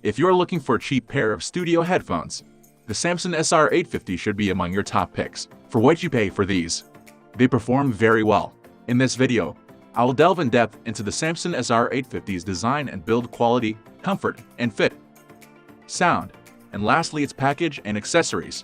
If you're looking for a cheap pair of studio headphones, the Samson SR850 should be among your top picks. For what you pay for these, they perform very well. In this video, I will delve in depth into the Samson SR850's design and build quality, comfort and fit, sound, and lastly its package and accessories.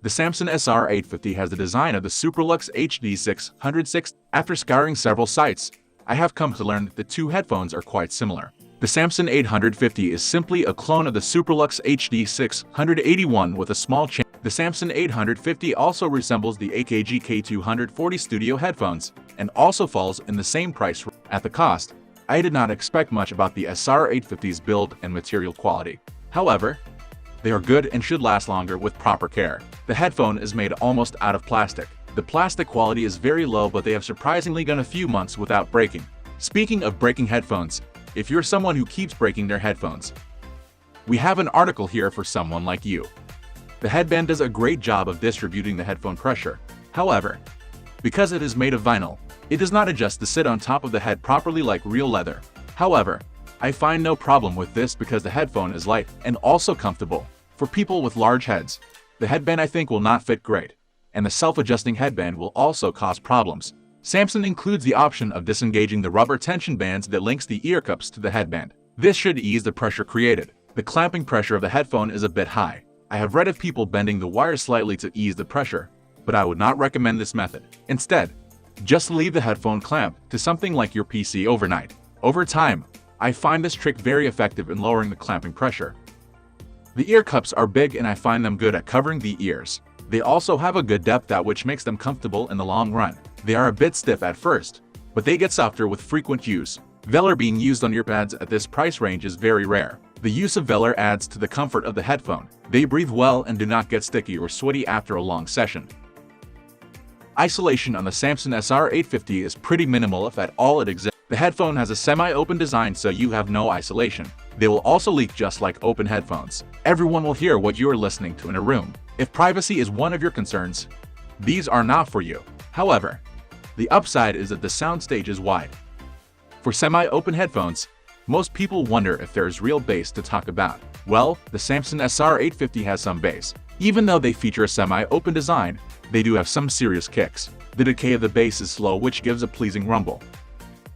The Samson SR850 has the design of the Superlux HD 606. After scouring several sites, I have come to learn that the two headphones are quite similar. The Samson 850 is simply a clone of the Superlux HD 681 with a small change. The Samson 850 also resembles the AKG K240 studio headphones and also falls in the same price range. At the cost, I did not expect much about the SR850's build and material quality. However, they are good and should last longer with proper care. The headphone is made almost out of plastic. The plastic quality is very low, but they have surprisingly gone a few months without breaking. Speaking of breaking headphones, if you're someone who keeps breaking their headphones, we have an article here for someone like you. The headband does a great job of distributing the headphone pressure. However, because it is made of vinyl, it does not adjust to sit on top of the head properly like real leather. However, I find no problem with this because the headphone is light and also comfortable. For people with large heads, the headband I think will not fit great, and the self-adjusting headband will also cause problems. Samson includes the option of disengaging the rubber tension bands that links the ear cups to the headband. This should ease the pressure created. The clamping pressure of the headphone is a bit high. I have read of people bending the wire slightly to ease the pressure, but I would not recommend this method. Instead, just leave the headphone clamped to something like your PC overnight. Over time, I find this trick very effective in lowering the clamping pressure. The ear cups are big and I find them good at covering the ears. They also have a good depth at which makes them comfortable in the long run. They are a bit stiff at first, but they get softer with frequent use. Velour being used on earpads at this price range is very rare. The use of velour adds to the comfort of the headphone. They breathe well and do not get sticky or sweaty after a long session. Isolation on the Samson SR850 is pretty minimal if at all it exists. The headphone has a semi-open design so you have no isolation. They will also leak just like open headphones. Everyone will hear what you are listening to in a room. If privacy is one of your concerns, these are not for you. However, the upside is that the soundstage is wide. For semi-open headphones, most people wonder if there is real bass to talk about. Well, the Samson SR850 has some bass. Even though they feature a semi-open design, they do have some serious kicks. The decay of the bass is slow, which gives a pleasing rumble.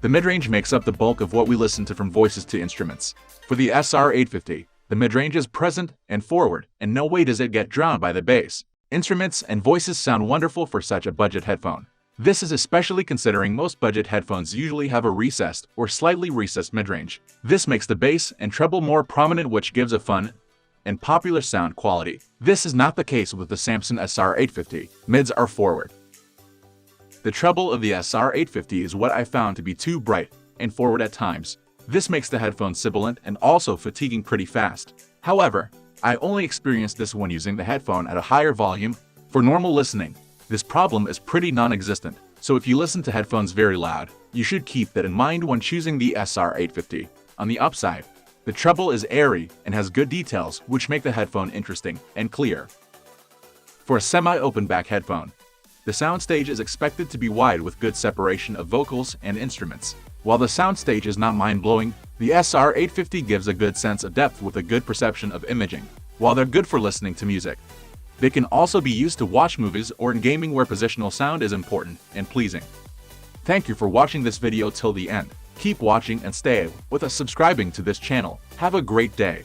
The mid-range makes up the bulk of what we listen to from voices to instruments. For the SR850, the mid-range is present and forward, and no way does it get drowned by the bass. Instruments and voices sound wonderful for such a budget headphone. This is especially considering most budget headphones usually have a recessed or slightly recessed mid-range. This makes the bass and treble more prominent, which gives a fun and popular sound quality. This is not the case with the Samson SR850. Mids are forward. The treble of the SR850 is what I found to be too bright and forward at times. This makes the headphone sibilant and also fatiguing pretty fast. However, I only experienced this when using the headphone at a higher volume. For normal listening, this problem is pretty non-existent. So if you listen to headphones very loud, you should keep that in mind when choosing the SR850. On the upside, the treble is airy and has good details which make the headphone interesting and clear. For a semi-open back headphone, the soundstage is expected to be wide with good separation of vocals and instruments. While the soundstage is not mind-blowing, the SR850 gives a good sense of depth with a good perception of imaging. While they're good for listening to music, they can also be used to watch movies or in gaming where positional sound is important and pleasing. Thank you for watching this video till the end. Keep watching and stay with us subscribing to this channel. Have a great day.